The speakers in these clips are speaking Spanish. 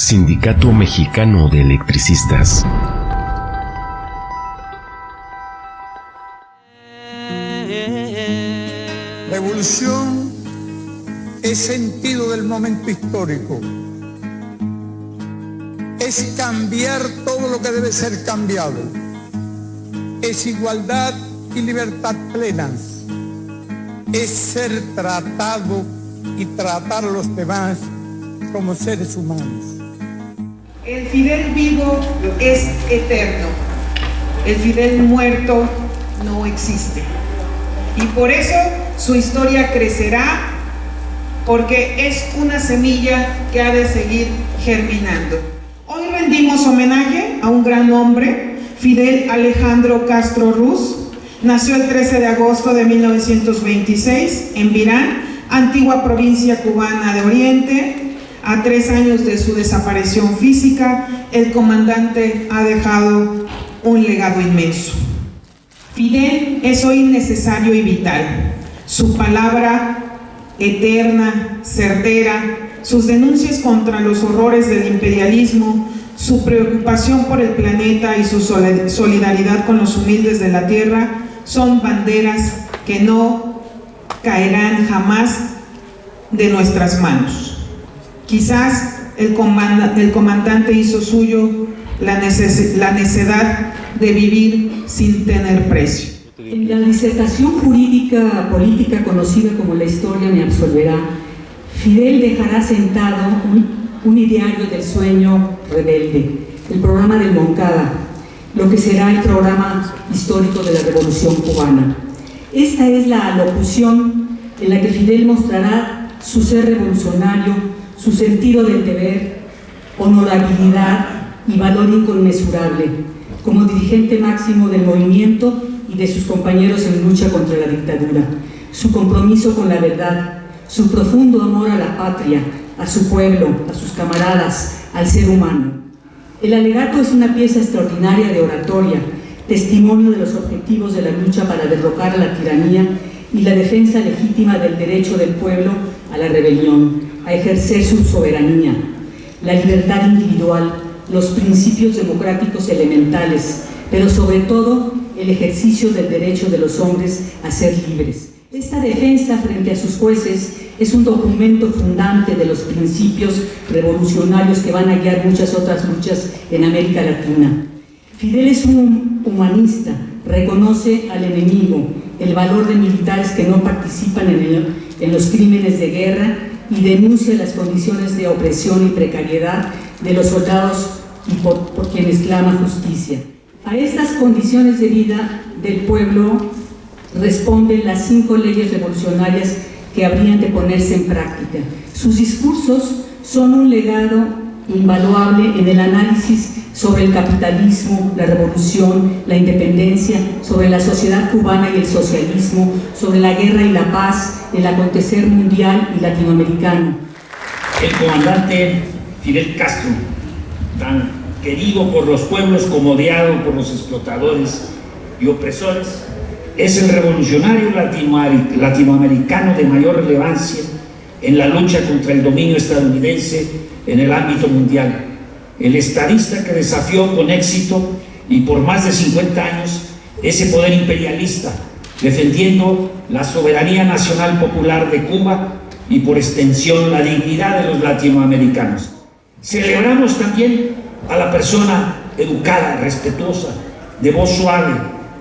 Sindicato Mexicano de Electricistas. Revolución es sentido del momento histórico. Es cambiar todo lo que debe ser cambiado. Es igualdad y libertad plenas. Es ser tratado y tratar a los demás como seres humanos. El Fidel vivo es eterno. El Fidel muerto no existe. Y por eso su historia crecerá, porque es una semilla que ha de seguir germinando. Hoy rendimos homenaje a un gran hombre, Fidel Alejandro Castro Ruz. Nació el 13 de agosto de 1926 en Virán, antigua provincia cubana de Oriente. A 3 años de su desaparición física, el comandante ha dejado un legado inmenso. Fidel es hoy necesario y vital. Su palabra eterna, certera, sus denuncias contra los horrores del imperialismo, su preocupación por el planeta y su solidaridad con los humildes de la tierra son banderas que no caerán jamás de nuestras manos. Quizás el comandante hizo suyo la necedad de vivir sin tener precio. En la disertación jurídica política conocida como La historia me absolverá, Fidel dejará sentado un ideario del sueño rebelde, el programa del Moncada, lo que será el programa histórico de la Revolución Cubana. Esta es la alocución en la que Fidel mostrará su ser revolucionario, su sentido del deber, honorabilidad y valor inconmensurable, como dirigente máximo del movimiento y de sus compañeros en lucha contra la dictadura, su compromiso con la verdad, su profundo amor a la patria, a su pueblo, a sus camaradas, al ser humano. El alegato es una pieza extraordinaria de oratoria, testimonio de los objetivos de la lucha para derrocar a la tiranía y la defensa legítima del derecho del pueblo a la rebelión, a ejercer su soberanía, la libertad individual, los principios democráticos elementales, pero sobre todo el ejercicio del derecho de los hombres a ser libres. Esta defensa frente a sus jueces es un documento fundante de los principios revolucionarios que van a guiar muchas otras luchas en América Latina. Fidel es un humanista, reconoce al enemigo, el valor de militares que no participan en los crímenes de guerra y denuncia las condiciones de opresión y precariedad de los soldados y por quienes clama justicia. A estas condiciones de vida del pueblo responden las 5 leyes revolucionarias que habrían de ponerse en práctica. Sus discursos son un legado invaluable en el análisis sobre el capitalismo, la revolución, la independencia, sobre la sociedad cubana y el socialismo, sobre la guerra y la paz, el acontecer mundial y latinoamericano. El comandante Fidel Castro, tan querido por los pueblos como odiado por los explotadores y opresores, es el revolucionario latinoamericano de mayor relevancia en la lucha contra el dominio estadounidense en el ámbito mundial. El estadista que desafió con éxito y por más de 50 años ese poder imperialista, defendiendo la soberanía nacional popular de Cuba y por extensión la dignidad de los latinoamericanos. Celebramos también a la persona educada, respetuosa, de voz suave,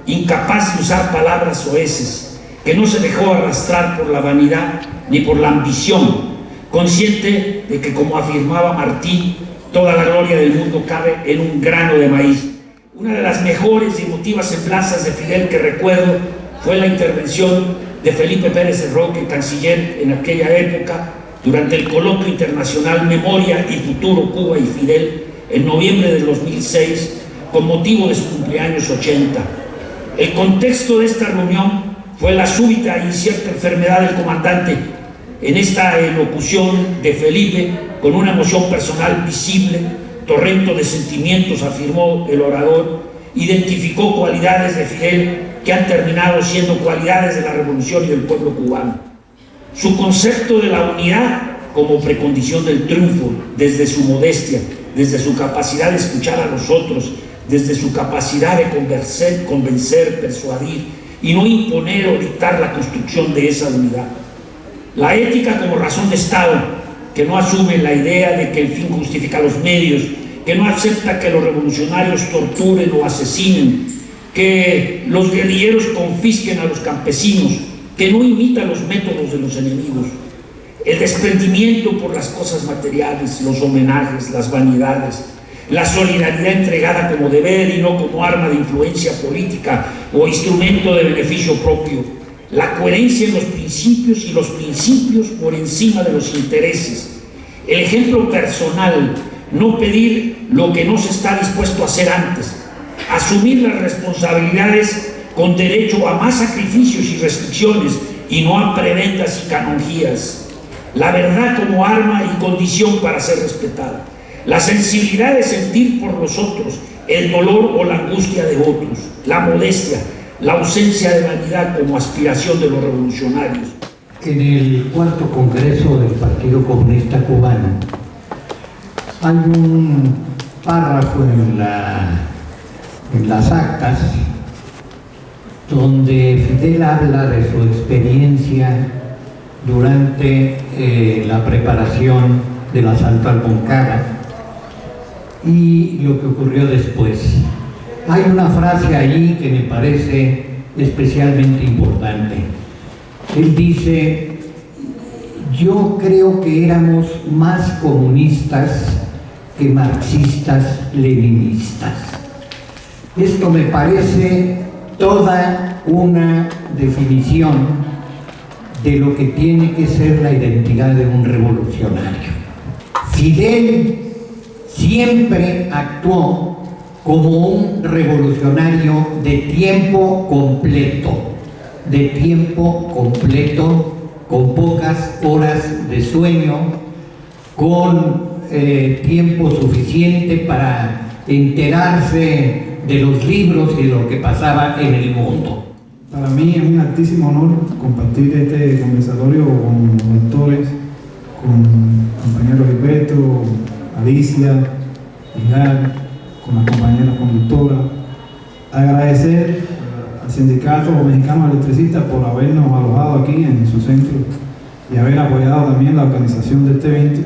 incapaz de usar palabras soeces, que no se dejó arrastrar por la vanidad ni por la ambición, consciente de que, como afirmaba Martí, toda la gloria del mundo cabe en un grano de maíz. Una de las mejores y emotivas semblanzas de Fidel que recuerdo fue la intervención de Felipe Pérez Roque, canciller en aquella época, durante el coloquio internacional Memoria y Futuro Cuba y Fidel, en noviembre de 2006, con motivo de su cumpleaños 80. El contexto de esta reunión fue la súbita e incierta enfermedad del comandante. En esta elocución de Felipe, con una emoción personal visible, torrente de sentimientos, afirmó el orador, identificó cualidades de Fidel que han terminado siendo cualidades de la revolución y del pueblo cubano. Su concepto de la unidad como precondición del triunfo, desde su modestia, desde su capacidad de escuchar a los otros, desde su capacidad de convencer, persuadir y no imponer o dictar la construcción de esa unidad. La ética como razón de Estado, que no asume la idea de que el fin justifica los medios, que no acepta que los revolucionarios torturen o asesinen, que los guerrilleros confisquen a los campesinos, que no imita los métodos de los enemigos. El desprendimiento por las cosas materiales, los homenajes, las vanidades, la solidaridad entregada como deber y no como arma de influencia política o instrumento de beneficio propio, la coherencia en los principios y los principios por encima de los intereses, el ejemplo personal, no pedir lo que no se está dispuesto a hacer antes, asumir las responsabilidades con derecho a más sacrificios y restricciones y no a prebendas y canonjías, la verdad como arma y condición para ser respetada, la sensibilidad de sentir por los otros el dolor o la angustia de otros, la modestia, la ausencia de vanidad como aspiración de los revolucionarios. En el cuarto Congreso del Partido Comunista Cubano hay un párrafo en las actas donde Fidel habla de su experiencia durante la preparación del asalto al Moncada y lo que ocurrió después. Hay una frase allí que me parece especialmente importante. Él dice: yo creo que éramos más comunistas que marxistas-leninistas. Esto me parece toda una definición de lo que tiene que ser la identidad de un revolucionario. Fidel siempre actuó como un revolucionario de tiempo completo, con pocas horas de sueño, con tiempo suficiente para enterarse de los libros y de lo que pasaba en el mundo. Para mí es un altísimo honor compartir este conversatorio con lectores, con compañeros Gilberto, Alicia, Pilar, con las compañeras conductoras. Agradecer al Sindicato Mexicano de Electricistas por habernos alojado aquí en su centro y haber apoyado también la organización de este evento,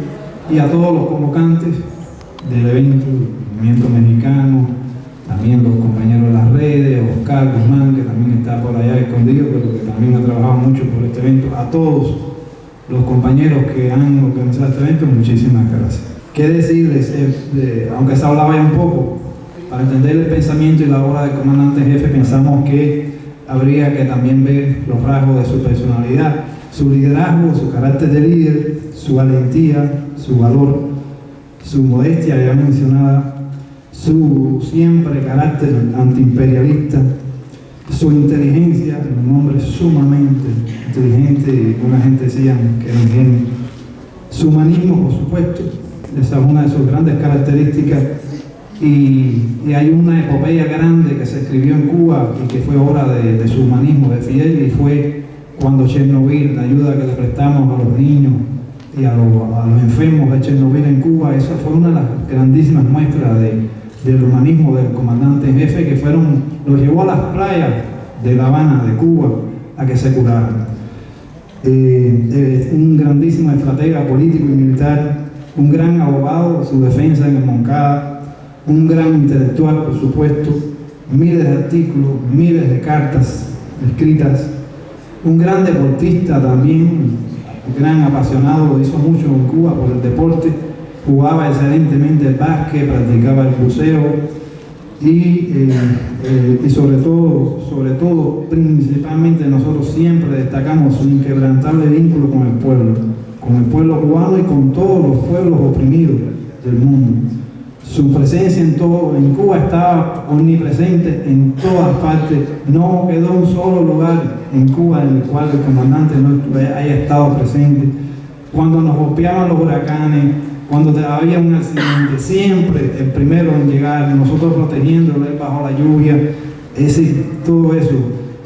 y a todos los convocantes del evento, el Movimiento Mexicano, también los compañeros de las redes, Oscar Guzmán, que también está por allá escondido, pero que también ha trabajado mucho por este evento, a todos los compañeros que han organizado este evento, muchísimas gracias. ¿Qué decirles? Aunque se hablaba ya un poco, para entender el pensamiento y la obra del comandante jefe, pensamos que habría que también ver los rasgos de su personalidad, su liderazgo, su carácter de líder, su valentía, su valor, su modestia ya mencionada, su siempre carácter antiimperialista, su inteligencia, un hombre sumamente inteligente, una gente decía que era un genio, su humanismo, por supuesto, esa es una de sus grandes características, y hay una epopeya grande que se escribió en Cuba y que fue obra de su humanismo, de Fidel, y fue cuando Chernobyl, la ayuda que le prestamos a los niños y a los enfermos de Chernobyl en Cuba, esa fue una de las grandísimas muestras del humanismo del comandante en jefe, que los llevó a las playas de La Habana, de Cuba, a que se curaran. Un grandísimo estratega político y militar, un gran abogado, su defensa en el Moncada, un gran intelectual, por supuesto, miles de artículos, miles de cartas escritas, un gran deportista también, un gran apasionado, hizo mucho en Cuba por el deporte, jugaba excelentemente el básquet, practicaba el buceo y sobre todo, principalmente nosotros siempre destacamos su inquebrantable vínculo con el pueblo cubano y con todos los pueblos oprimidos del mundo. Su presencia en Cuba estaba omnipresente en todas partes. No quedó un solo lugar en Cuba en el cual el comandante no haya estado presente. Cuando nos golpeaban los huracanes, cuando había un accidente, siempre el primero en llegar, nosotros protegiéndolo bajo la lluvia, es decir, todo eso.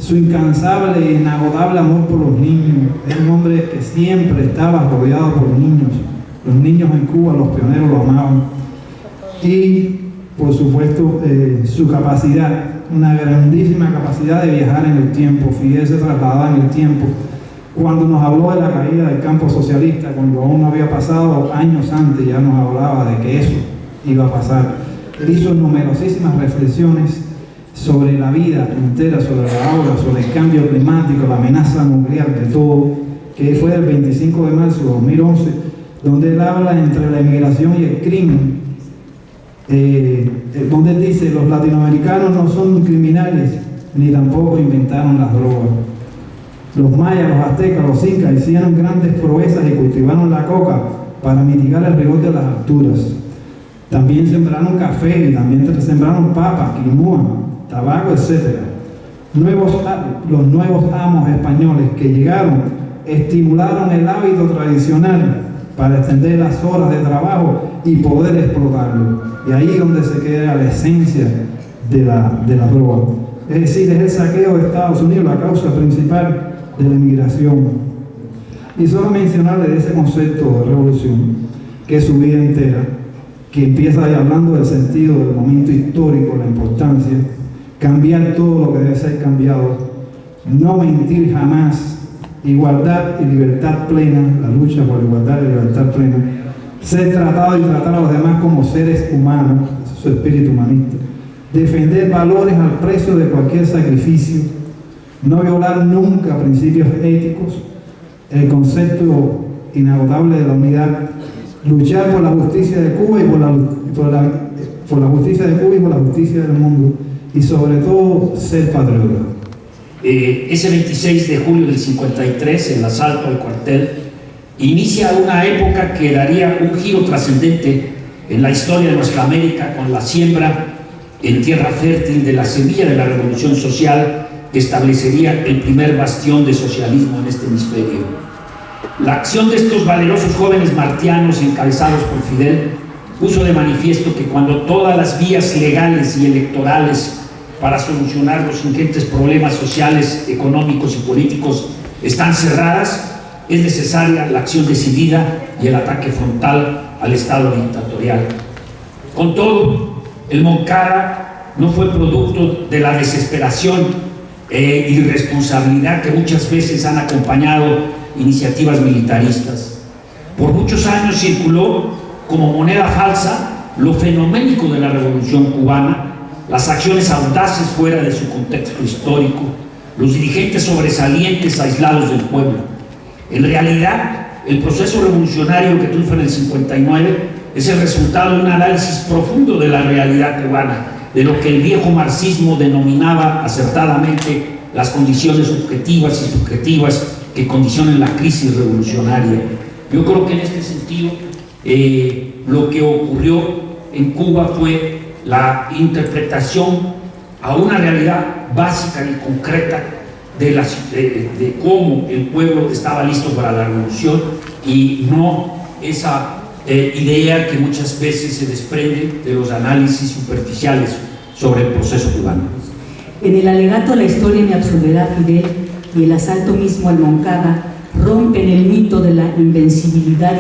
su incansable e inagotable amor por los niños. Era un hombre que siempre estaba rodeado por niños. Los niños en Cuba, los pioneros lo amaban. Y, por supuesto, su capacidad, una grandísima capacidad de viajar en el tiempo. Fidel se trasladaba en el tiempo. Cuando nos habló de la caída del campo socialista, cuando aún no había pasado, años antes ya nos hablaba de que eso iba a pasar. Él hizo numerosísimas reflexiones sobre la vida entera, sobre la obra, sobre el cambio climático, la amenaza nuclear, de todo, que fue el 25 de marzo de 2011, donde él habla entre la emigración y el crimen, donde él dice: los latinoamericanos no son criminales, ni tampoco inventaron las drogas. Los mayas, los aztecas, los incas hicieron grandes proezas y cultivaron la coca para mitigar el rigor de las alturas. También sembraron café y también sembraron papa, quinoa, tabaco, etc. Los nuevos amos españoles que llegaron estimularon el hábito tradicional para extender las horas de trabajo y poder explotarlo. Y ahí es donde se queda la esencia de la droga. Es decir, es el saqueo de Estados Unidos la causa principal de la inmigración. Y solo mencionarle de ese concepto de revolución, que es su vida entera, que empieza ahí hablando del sentido del momento histórico, la importancia, cambiar todo lo que debe ser cambiado, no mentir jamás, igualdad y libertad plena, la lucha por igualdad y libertad plena, ser tratado y tratar a los demás como seres humanos, su espíritu humanista, defender valores al precio de cualquier sacrificio, no violar nunca principios éticos, el concepto inagotable de la unidad, luchar por la justicia de Cuba y por la justicia de Cuba y por la justicia del mundo, y sobre todo ser patriota. Ese 26 de julio del 53, el asalto al cuartel inicia una época que daría un giro trascendente en la historia de nuestra América, con la siembra en tierra fértil de la semilla de la revolución social que establecería el primer bastión de socialismo en este hemisferio. La acción de estos valerosos jóvenes martianos encabezados por Fidel puso de manifiesto que cuando todas las vías legales y electorales para solucionar los ingentes problemas sociales, económicos y políticos están cerradas, es necesaria la acción decidida y el ataque frontal al Estado dictatorial. Con todo, el Moncada no fue producto de la desesperación e irresponsabilidad que muchas veces han acompañado iniciativas militaristas. Por muchos años circuló como moneda falsa lo fenoménico de la revolución cubana, las acciones audaces fuera de su contexto histórico, los dirigentes sobresalientes aislados del pueblo. En realidad, el proceso revolucionario que triunfa en el 59 es el resultado de un análisis profundo de la realidad cubana, de lo que el viejo marxismo denominaba acertadamente las condiciones objetivas y subjetivas que condicionan la crisis revolucionaria. Yo creo que en este sentido lo que ocurrió en Cuba fue la interpretación a una realidad básica y concreta de cómo el pueblo estaba listo para la revolución, y no esa idea que muchas veces se desprende de los análisis superficiales sobre el proceso cubano. En el alegato a la historia me absolverá Fidel y el asalto mismo al Moncada rompen el mito de la invencibilidad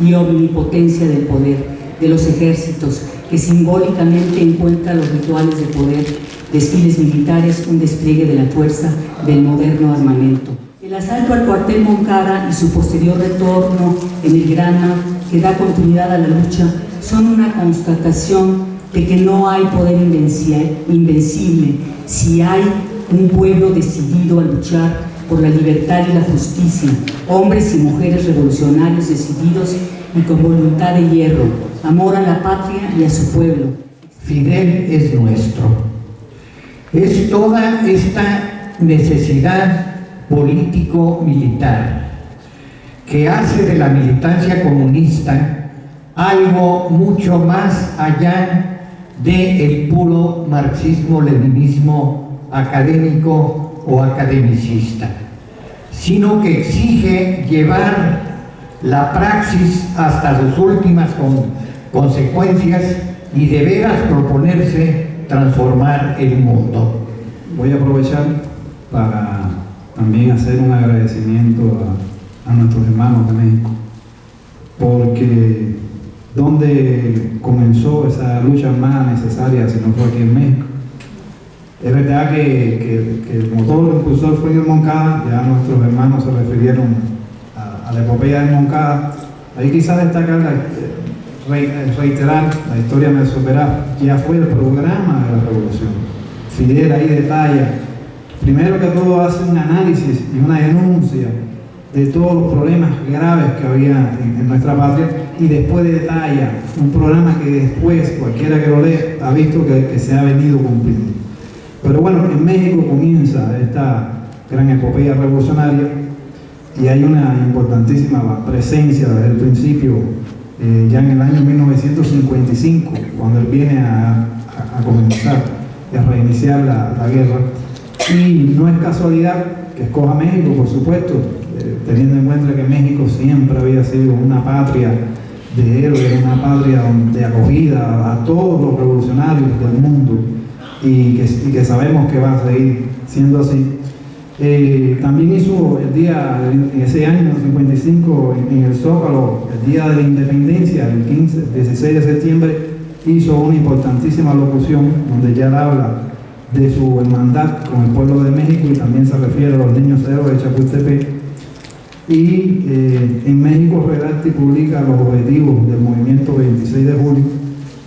y omnipotencia del poder de los ejércitos, que simbólicamente encuentra los rituales de poder, desfiles militares, un despliegue de la fuerza del moderno armamento. El asalto al cuartel Moncada y su posterior retorno en el Grana, que da continuidad a la lucha, son una constatación de que no hay poder invencible si hay un pueblo decidido a luchar por la libertad y la justicia, hombres y mujeres revolucionarios decididos y con voluntad de hierro, amor a la patria y a su pueblo. Fidel es nuestro. Es toda esta necesidad político-militar que hace de la militancia comunista algo mucho más allá del puro marxismo-leninismo académico o academicista, sino que exige llevar la praxis hasta sus últimas consecuencias y de veras proponerse transformar el mundo. Voy a aprovechar para también hacer un agradecimiento a nuestros hermanos de México, porque donde comenzó esa lucha más necesaria si no fue aquí en México. Es verdad que el motor impulsor fue en el Moncada, ya nuestros hermanos se refirieron a la epopeya del Moncada. Ahí quizás destacar, reiterar, la historia me supera, ya fue el programa de la revolución. Fidel ahí detalla, primero que todo hace un análisis y una denuncia de todos los problemas graves que había en nuestra patria, y después detalla un programa que después cualquiera que lo lea ha visto que se ha venido cumpliendo. Pero bueno, en México comienza esta gran epopeya revolucionaria y hay una importantísima presencia desde el principio, ya en el año 1955, cuando él viene a comenzar y a reiniciar la guerra. Y no es casualidad que escoja México, por supuesto, teniendo en cuenta que México siempre había sido una patria de héroes, una patria de acogida a todos los revolucionarios del mundo, y que sabemos que va a seguir siendo así. También hizo en ese año 55 en el Zócalo, el día de la independencia, el 16 de septiembre, hizo una importantísima locución donde ya habla de su hermandad con el pueblo de México y también se refiere a los niños héroes de Chapultepec. Y en México redacta y publica los objetivos del movimiento 26 de julio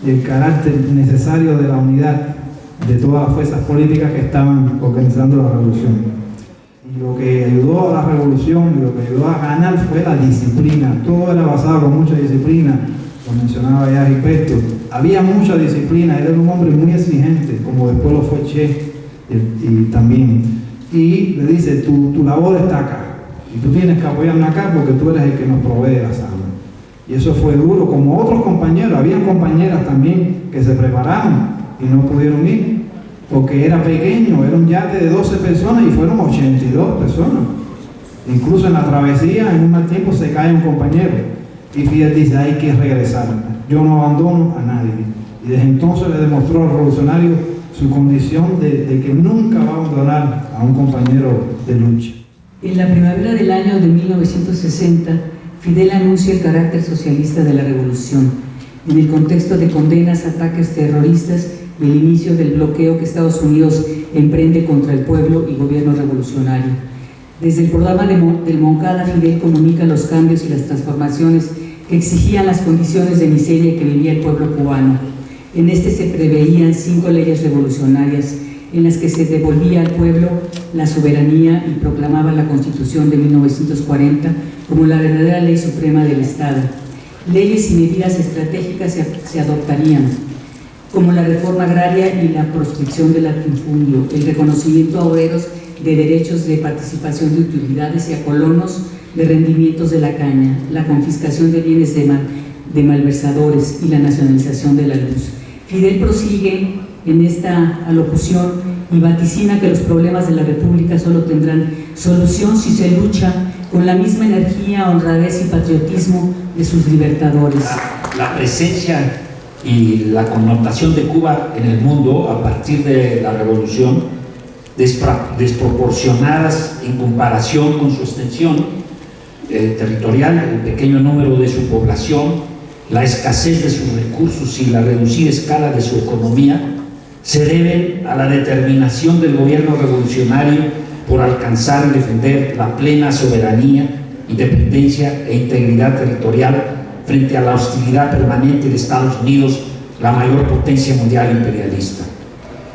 y el carácter necesario de la unidad de todas las fuerzas políticas que estaban organizando la revolución. Y lo que ayudó a la revolución y lo que ayudó a ganar fue la disciplina. Todo era basado en mucha disciplina, lo mencionaba ya Gilberto. Había mucha disciplina, él era un hombre muy exigente, como después lo fue Che y también. Y le dice, tu labor está acá, y tú tienes que apoyarme acá porque tú eres el que nos provee la sangre. Y eso fue duro, como otros compañeros, habían compañeras también que se prepararon y no pudieron ir, porque era pequeño, era un yate de 12 personas y fueron 82 personas. Incluso en la travesía, en un mal tiempo, se cae un compañero. Y Fidel dice, hay que regresar, yo no abandono a nadie. Y desde entonces le demostró al revolucionario su condición de que nunca va a abandonar a un compañero de lucha. En la primavera del año de 1960, Fidel anuncia el carácter socialista de la revolución, en el contexto de condenas a ataques terroristas y el inicio del bloqueo que Estados Unidos emprende contra el pueblo y gobierno revolucionario. Desde el programa del Moncada, Fidel comunica los cambios y las transformaciones que exigían las condiciones de miseria que vivía el pueblo cubano. En este se preveían 5 leyes revolucionarias en las que se devolvía al pueblo la soberanía y proclamaba la Constitución de 1940 como la verdadera ley suprema del Estado. Leyes y medidas estratégicas se adoptarían, como la reforma agraria y la proscripción del latifundio, el reconocimiento a obreros de derechos de participación de utilidades y a colonos de rendimientos de la caña, la confiscación de bienes de malversadores y la nacionalización de la luz. Fidel prosigue en esta alocución y vaticina que los problemas de la República solo tendrán solución si se lucha con la misma energía, honradez y patriotismo de sus libertadores. La presencia y la connotación de Cuba en el mundo a partir de la revolución, desproporcionadas en comparación con su extensión territorial, el pequeño número de su población, la escasez de sus recursos y la reducida escala de su economía, se deben a la determinación del gobierno revolucionario por alcanzar y defender la plena soberanía, independencia e integridad territorial frente a la hostilidad permanente de Estados Unidos, la mayor potencia mundial imperialista.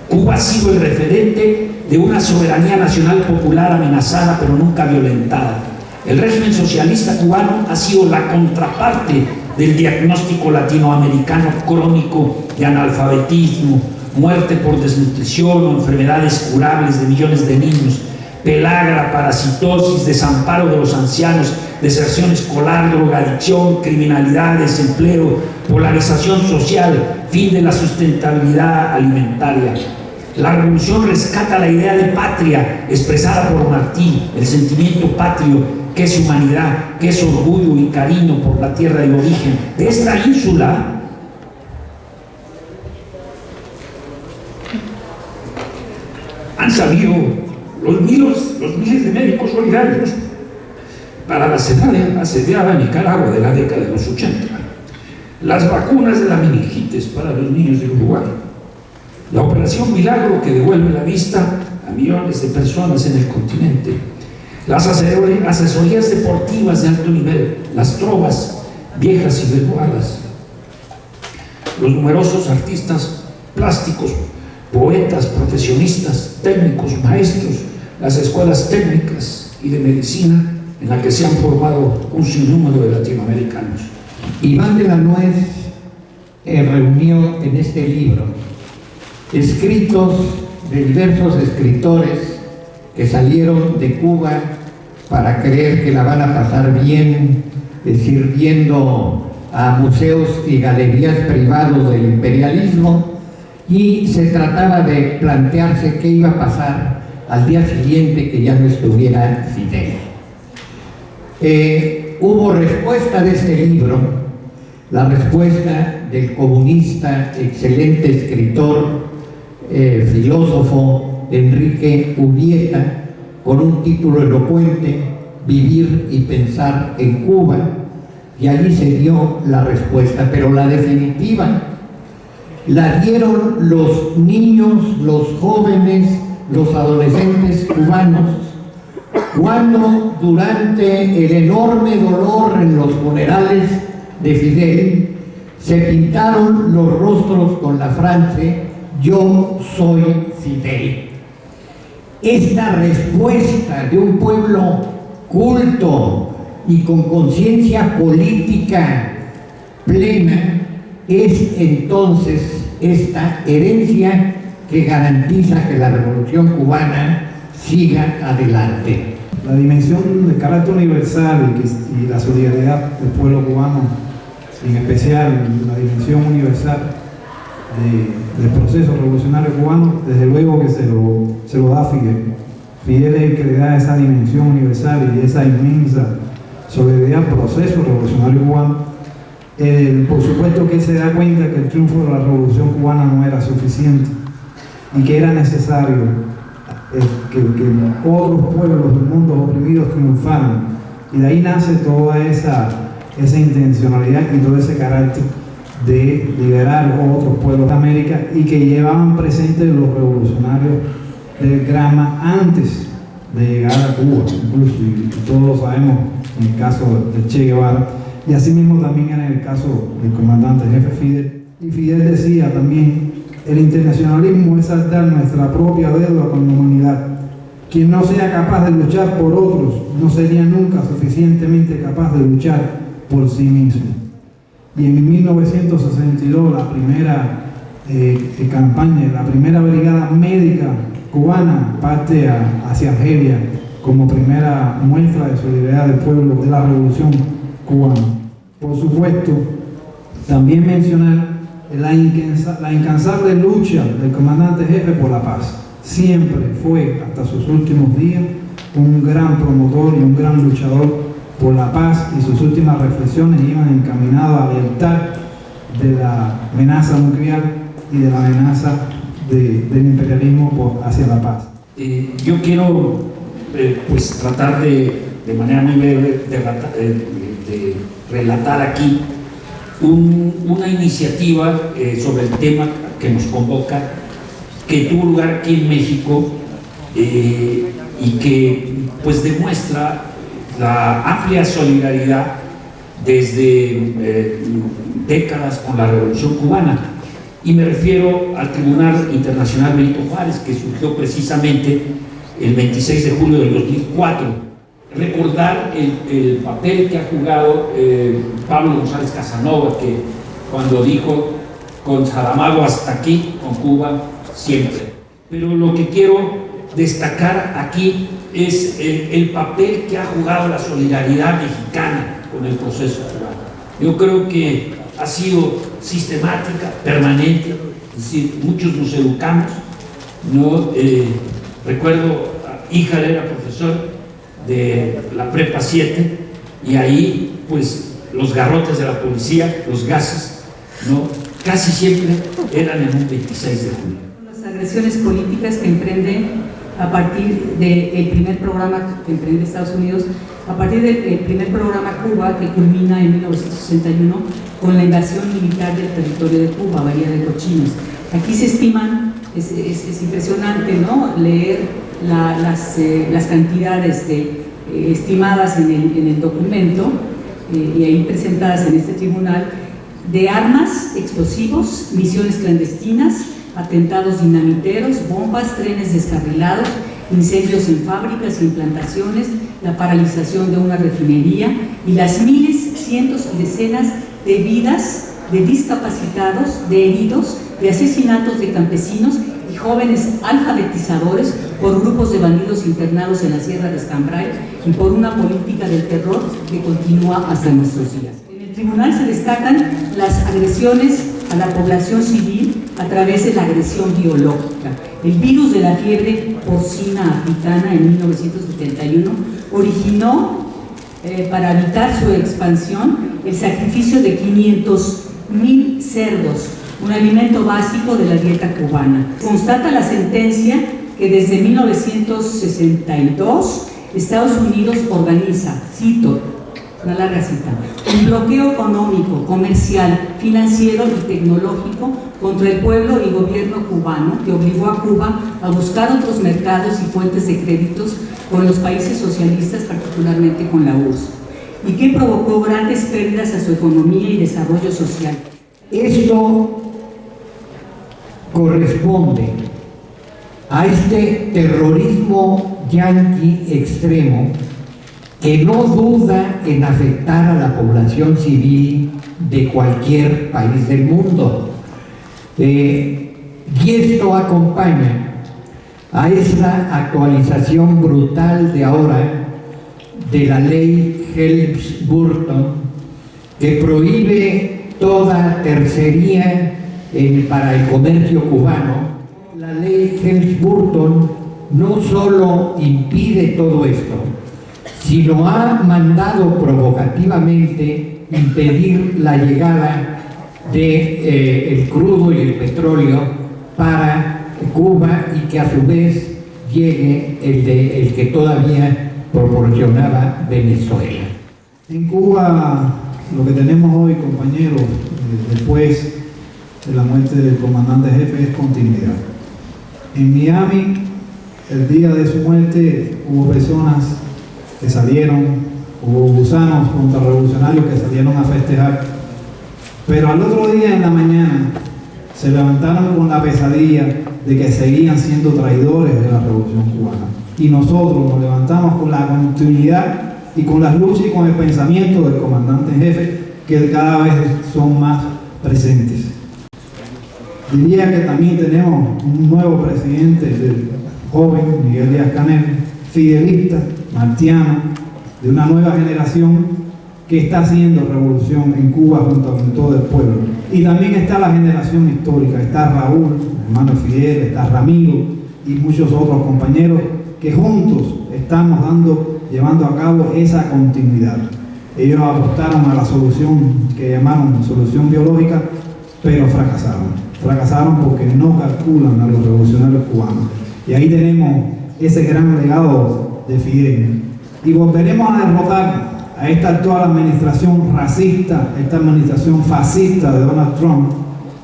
Cuba ha sido el referente de una soberanía nacional popular amenazada pero nunca violentada. El régimen socialista cubano ha sido la contraparte del diagnóstico latinoamericano crónico de analfabetismo, muerte por desnutrición o enfermedades curables de millones de niños, pelagra, parasitosis, desamparo de los ancianos, deserción escolar, drogadicción, criminalidad, desempleo, polarización social, fin de la sustentabilidad alimentaria. La revolución rescata la idea de patria expresada por Martí, el sentimiento patrio, que es humanidad, que es orgullo y cariño por la tierra de origen. De esta ínsula han salido los miles de médicos solidarios para la SEDADE asediada en Nicaragua de la década de los 80, las vacunas de la meningitis para los niños de Uruguay, la operación Milagro que devuelve la vista a millones de personas en el continente, las asesorías deportivas de alto nivel, las trovas viejas y renovadas, los numerosos artistas plásticos, poetas, profesionistas, técnicos, maestros, las escuelas técnicas y de medicina en la que se han formado un sinnúmero de latinoamericanos. Iván de la Nuez reunió en este libro escritos de diversos escritores que salieron de Cuba para creer que la van a pasar bien, sirviendo a museos y galerías privados del imperialismo, y se trataba de plantearse qué iba a pasar al día siguiente que ya no estuviera Fidel. Hubo respuesta de este libro, la respuesta del comunista, excelente escritor, filósofo Enrique Urbieta, con un título elocuente, Vivir y pensar en Cuba, y allí se dio la respuesta, pero la definitiva la dieron los niños, los jóvenes, los adolescentes cubanos, cuando durante el enorme dolor en los funerales de Fidel se pintaron los rostros con la frase "Yo soy Fidel". Esta respuesta de un pueblo culto y con conciencia política plena es entonces esta herencia que garantiza que la revolución cubana siga adelante. La dimensión de carácter universal y la solidaridad del pueblo cubano, en especial la dimensión universal del proceso revolucionario cubano, desde luego que se lo da Fidel. Fidel es el que le da esa dimensión universal y esa inmensa solidaridad al proceso revolucionario cubano. Por supuesto que él se da cuenta que el triunfo de la revolución cubana no era suficiente y que era necesario que otros pueblos del mundo oprimidos triunfaran, y de ahí nace toda esa intencionalidad y todo ese carácter de liberar a otros pueblos de América, y que llevaban presentes los revolucionarios del Grama antes de llegar a Cuba, incluso, y todos lo sabemos en el caso de Che Guevara, y asimismo también en el caso del comandante jefe Fidel. Y Fidel decía también: el internacionalismo es saldar nuestra propia deuda con la humanidad. Quien no sea capaz de luchar por otros no sería nunca suficientemente capaz de luchar por sí mismo. Y en 1962 la primera campaña, la primera brigada médica cubana parte hacia Argelia como primera muestra de solidaridad del pueblo de la revolución cubana. Por supuesto, también mencionar la incansable lucha del comandante jefe por la paz. Siempre fue, hasta sus últimos días, un gran promotor y un gran luchador por la paz, y sus últimas reflexiones iban encaminadas a alertar de la amenaza nuclear y de la amenaza del imperialismo hacia la paz. Yo quiero pues tratar de manera muy breve de relatar aquí una iniciativa sobre el tema que nos convoca, que tuvo lugar aquí en México, y que pues demuestra la amplia solidaridad desde décadas con la Revolución Cubana. Y me refiero al Tribunal Internacional Benito Juárez, que surgió precisamente el 26 de julio del 2004. Recordar el papel que ha jugado Pablo González Casanova, que cuando dijo: con Saramago hasta aquí, con Cuba siempre. Pero lo que quiero destacar aquí es el papel que ha jugado la solidaridad mexicana con el proceso cubano. Yo creo que ha sido sistemática, permanente, es decir, muchos nos educamos, ¿no? Recuerdo, Híjar era profesor de la Prepa 7, y ahí pues los garrotes de la policía, los gases, ¿no?, casi siempre eran en un 26 de julio. Las agresiones políticas que emprende a partir del primer programa que emprende Estados Unidos, a partir del primer programa Cuba, que culmina en 1961 con la invasión militar del territorio de Cuba, Bahía de Cochinos. Aquí se estiman, es impresionante, ¿no?, leer las cantidades estimadas en el documento y ahí presentadas en este tribunal, de armas, explosivos, misiones clandestinas, atentados dinamiteros, bombas, trenes descarrilados, incendios en fábricas y en plantaciones, la paralización de una refinería y las miles, cientos y decenas de vidas de discapacitados, de heridos, de asesinatos de campesinos y jóvenes alfabetizadores por grupos de bandidos internados en la Sierra de Escambray y por una política del terror que continúa hasta nuestros días. En el tribunal se destacan las agresiones a la población civil a través de la agresión biológica. El virus de la fiebre porcina africana en 1971 originó, para evitar su expansión, el sacrificio de 500,000 cerdos, un alimento básico de la dieta cubana. Constata la sentencia que desde 1962 Estados Unidos organiza, cito, una larga cita, un bloqueo económico, comercial, financiero y tecnológico contra el pueblo y gobierno cubano, que obligó a Cuba a buscar otros mercados y fuentes de créditos con los países socialistas, particularmente con la URSS, y que provocó grandes pérdidas a su economía y desarrollo social. Esto corresponde a este terrorismo yanqui extremo que no duda en afectar a la población civil de cualquier país del mundo. Y esto acompaña a esa actualización brutal de ahora de la ley Helms-Burton, que prohíbe toda tercería para el comercio cubano. La ley Helms-Burton no solo impide todo esto, sino ha mandado provocativamente impedir la llegada del crudo y el petróleo para Cuba y que a su vez llegue el que todavía proporcionaba Venezuela. En Cuba lo que tenemos hoy, compañeros, después de la muerte del comandante jefe, es continuidad. En Miami, el día de su muerte, hubo personas que salieron, hubo gusanos contrarrevolucionarios que salieron a festejar, pero al otro día en la mañana se levantaron con la pesadilla de que seguían siendo traidores de la revolución cubana. Y nosotros nos levantamos con la continuidad y con las luchas y con el pensamiento del comandante en jefe, que cada vez son más presentes. Diría que también tenemos un nuevo presidente, el joven Miguel Díaz-Canel, fidelista, martiano, de una nueva generación que está haciendo revolución en Cuba junto con todo el pueblo. Y también está la generación histórica, está Raúl, hermano Fidel, está Ramiro y muchos otros compañeros que juntos estamos llevando a cabo esa continuidad. Ellos apostaron a la solución que llamaron solución biológica, pero fracasaron. Fracasaron porque no calculan a los revolucionarios cubanos. Y ahí tenemos ese gran legado de Fidel. Y volveremos a derrotar a esta actual administración racista, esta administración fascista de Donald Trump,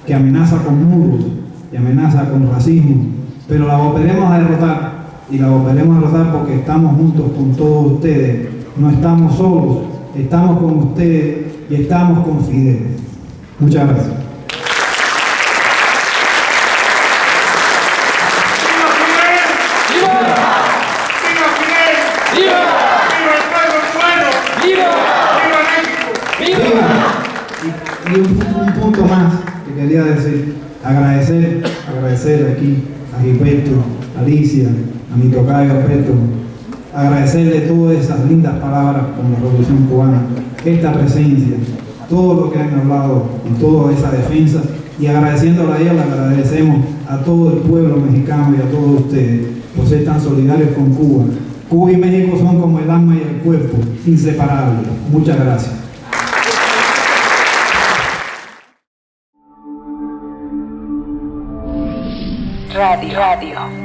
que amenaza con muros y amenaza con racismo. Pero la volveremos a derrotar, y la volveremos a derrotar porque estamos juntos con todos ustedes. No estamos solos, estamos con ustedes y estamos con Fidel. Muchas gracias. Y un punto más que quería decir, agradecer aquí a Gilberto, a Alicia, a mi tocayo Alberto, agradecerle todas esas lindas palabras con la Revolución Cubana, esta presencia, todo lo que han hablado y toda esa defensa, y agradeciéndole a ella, le agradecemos a todo el pueblo mexicano y a todos ustedes por ser tan solidarios con Cuba. Cuba y México son como el alma y el cuerpo, inseparables. Muchas gracias. Radio.